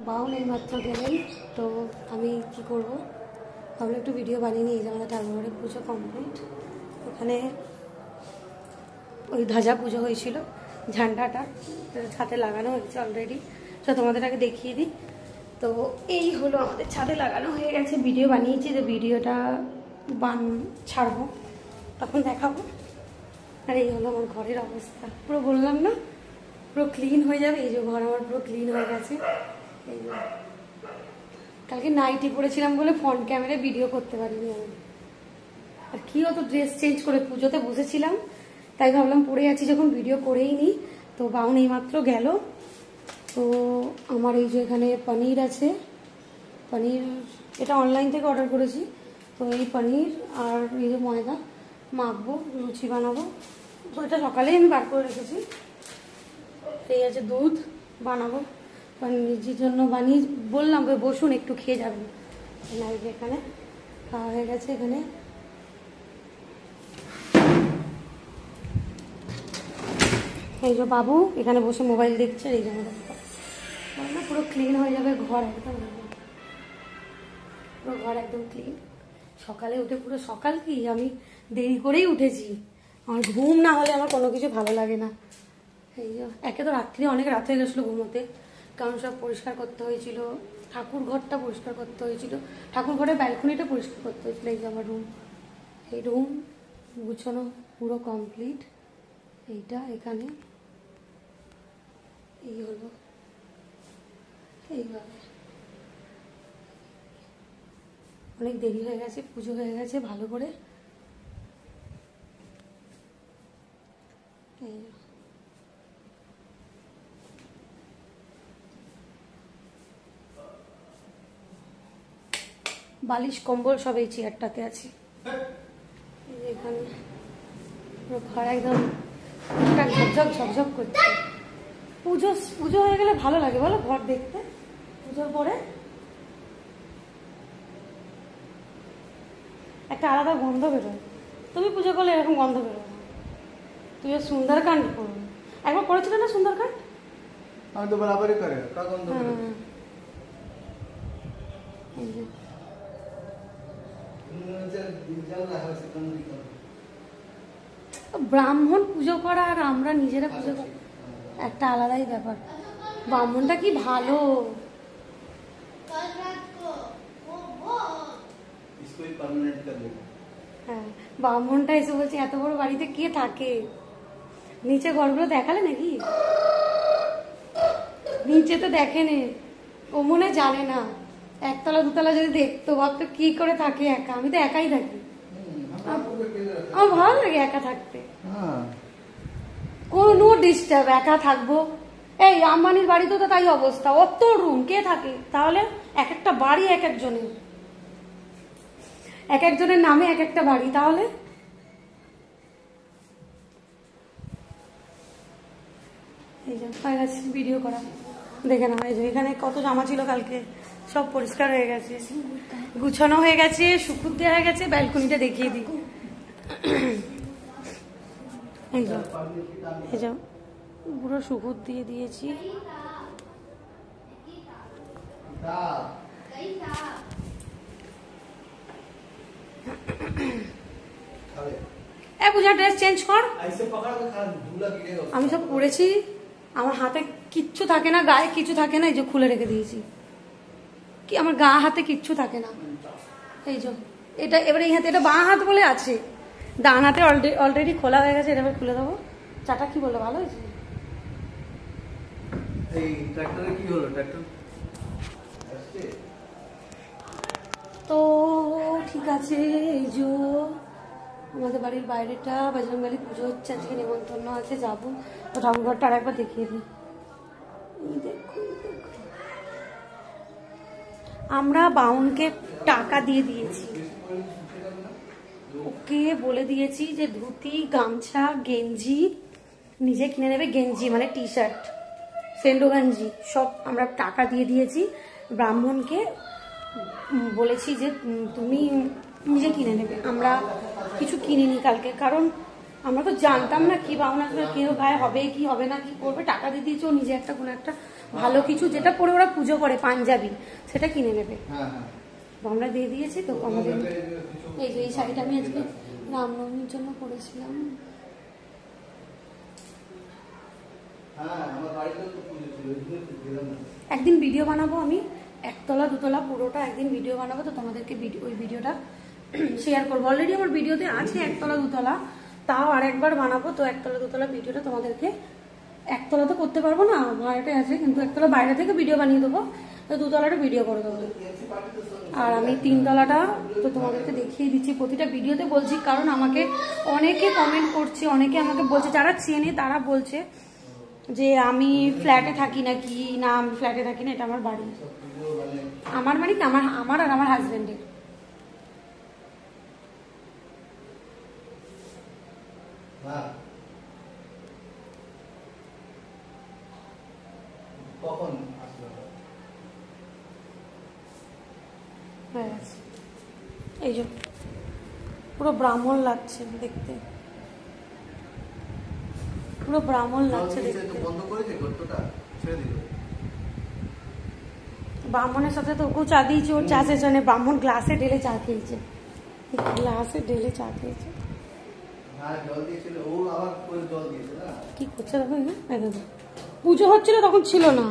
বাউন এইমাত্র গেলেন, তো আমি কি করব ভাবলাম একটু ভিডিও বানিয়ে নিয়ে যাই। আমাদের ঠাকুরের পুজো কমপ্লিট। ওখানে ওই ধ্বজা পুজো হয়েছিল, ঝান্ডাটা ছাদে লাগানো হয়েছে অলরেডি, তো তোমাদের আগে দেখিয়ে দিই। তো এই হলো আমাদের ছাদে লাগানো হয়ে গেছে, ভিডিও বানিয়েছি, যে ভিডিওটা ছাড়বো তখন দেখাবো। আর এই হলো আমার ঘরের অবস্থা, পুরো বললাম না পুরো ক্লিন হয়ে যাবে। এই যে ঘর আমার পুরো ক্লিন হয়ে গেছে। এই যে কালকে নাইটি পরেছিলাম বলে ফ্রন্ট ক্যামেরায় ভিডিও করতে পারিনি আমি। আর কি অত ড্রেস চেঞ্জ করে পুজোতে বসেছিলাম, তাই ভাবলাম পরে আছি যখন ভিডিও করেই নিই। তো বাউন এইমাত্র গেল। তো আমার এই যে এখানে পনির আছে, পনির এটা অনলাইন থেকে অর্ডার করেছি। তো এই পনির আর এই যে ময়দা মাখবো, লুচি বানাবো। তো এটা সকালেই আমি বার করে রেখেছি। এই আছে দুধ, বানাবো পনিরের জন্য, বানিয়ে বললাম বসুন একটু খেয়ে যাবেন। না এই যে এখানে খাওয়া হয়ে গেছে। এখানে এই যে বাবু এখানে বসে মোবাইল দেখছে। এই যে আমাদের না পুরো ক্লিন হয়ে যাবে ঘর, একদম পুরো ঘর একদম ক্লিন। সকালে উঠে পুরো সকাল কি আমি দেরি করেই উঠেছি, আমার ঘুম না হলে আমার কোনো কিছু ভালো লাগে না। এই যে একে তো রাত্রি অনেক রাত হয়ে গেছিলো ঘুমোতে, কারণ সব পরিষ্কার করতে হয়েছিল, ঠাকুর ঘরটা পরিষ্কার করতে হয়েছিল, ঠাকুর ঘরের ব্যালকনিটা পরিষ্কার করতে হয়েছিল। এই যে আমার রুম, এই রুম গুছানো পুরো কমপ্লিট। এইটা এখানে এই হলো এইভাবে। অনেক দেরি হয়ে গেছে, পুজো হয়ে গেছে ভালো করে। বালিশ কম্বল সব এই চেয়ারটাতে আছে। এখানে ঘর একদম ঝকঝক ঝকঝক করছে। পুজো হয়ে গেলে ভালো লাগে বলো ঘর দেখতে। পুজোর পরে একটা আলাদা গন্ধ বেরোয়। তুমি পুজো করলে এরকম গন্ধ বেরোয় না। তুইও সুন্দরকাণ্ড করবি, একবার করেছিল না সুন্দরকাণ্ড? আমি তো বরাবরই করে গন্ধ বেরোয়। ব্রাহ্মণ পুজো করা আর আমরা নিজেরা পুজো করা একটা আলাদাই ব্যাপার। ব্রাহ্মণটা কি ভালো, হ্যাঁ ব্রাহ্মণটা এসে বলছে এত বড় বাড়িতে কে থাকে। নিচে ঘরগুলো দেখালে নাকি? নিচে তো দেখেনি, ও মনে জানে না। একতলা দুতলা যদি দেখতো ভাবতো কি করে থাকে একা। আমি তো একাই থাকি, আমার ভালো লাগে একা থাকতে, কোনো ডিস্টার্ব, একা থাকবো। এই আম্বানির বাড়িতে তো তাই অবস্থা, অত রুম কে থাকে তাহলে? এক একটা বাড়ি এক একজনের নামে এক একটা বাড়ি, তাহলে এই যে হয়ে গেছে ভিডিও করা। দেখে না, এই যে এখানে কত জামা ছিল কালকে, সব পরিষ্কার হয়ে গেছে, গুছানো হয়ে গেছে, শুকুর দেওয়া হয়ে গেছে। ব্যালকনিটা দেখিয়ে দিই। এই যে পুরো শুকুর দিয়ে দিয়েছি। পূজা ড্রেস চেঞ্জ কর। আমি সব পরেছি, আমার হাতে কিচ্ছু থাকে না, গায়ে কিছু থাকে না। এই যে খুলে রেখে দিয়েছি, কি আমার গা হাতে কিচ্ছু থাকে না। এই যে এটা এবারে এই হাতে, এটা বাঁ হাত বলে আছে, ডান হাতে অলরেডি খোলা হয়ে গেছে। এটা এবার খুলে দেবো। চাটা কি বললো, ভালো হয়েছে? এই ট্রাক্টরে কি হলো? ট্রাক্টর তো ঠিক আছে। এই যে আমাদের বাড়ির বাইরেটা বজরংবলী পুজো হচ্ছে, আজকে নিমন্ত্রণ আছে, যাবো। তো ঠাকুরঘরটা আর একবার দেখিয়ে দিই। আমরা বাউনকে টাকা দিয়ে দিয়েছি, ওকে বলে দিয়েছি যে ধুতি, গামছা, গেঞ্জি নিজে কিনে নেবে। গেঞ্জি মানে টি শার্ট, সেন্ডো গেঞ্জি সব আমরা টাকা দিয়ে দিয়েছি। ব্রাহ্মণকে বলেছি যে তুমি নিজে কিনে নেবে, আমরা কিছু কিনিনি কালকে, কারণ আমরা তো জানতাম না কি ভাবনা কেউ গায়ে হবে কি হবে না, কি করবে, টাকা দিয়ে দিয়েছে ও নিজে একটা কোনো একটা ভালো কিছু যেটা পরে ওরা পুজো করে পাঞ্জাবি সেটা কিনে নেবে। আমরা দিয়ে দিয়েছি তো আমাদের। এই যে এই শাড়িটা আমি আজকে রামনবমীর জন্য পরেছিলাম। একদিন ভিডিও বানাবো আমি, একতলা দুতলা পুরোটা একদিন ভিডিও বানাবো, তো তোমাদেরকে ওই ভিডিওটা শেয়ার করবো। অলরেডি আমার ভিডিওতে আছে একতলা দুতলা, তাও আরেকবার বানাবো। তো একতলা দুতলা ভিডিওটা তোমাদেরকে, একতলা তো করতে পারবো না, ভাড়াটে আছে, কিন্তু একতলা বাইরে থেকে ভিডিও বানিয়ে দেবো, তো দুতলাটা ভিডিও করে দেবো। আর আমি তিনতলাটা তো তোমাদেরকে দেখিয়ে দিচ্ছি প্রতিটা ভিডিওতে বলছি, কারণ আমাকে অনেকে কমেন্ট করছে, অনেকে আমাকে বলছে, যারা চেনে তারা বলছে যে আমি ফ্ল্যাটে থাকি নাকি না, আমি ফ্ল্যাটে থাকি না, এটা আমার বাড়ি। আমার বাড়ি আমার আর আমার হাজবেন্ডের। এই যে পুরো ব্রাহ্মণ লাগছে দেখতে, পুরো ব্রাহ্মণ লাগছে দেখতে। ব্রাহ্মণের সাথে তো ওকেও চা দিয়েছে, ওর চা শেষ হয়নি, ব্রাহ্মণ গ্লাসে ঢেলে চা খেয়েছে, গ্লাসে ঢেলে চা খেয়েছে। কি করছে দেখো, পুজো হচ্ছিল তখন ছিল না।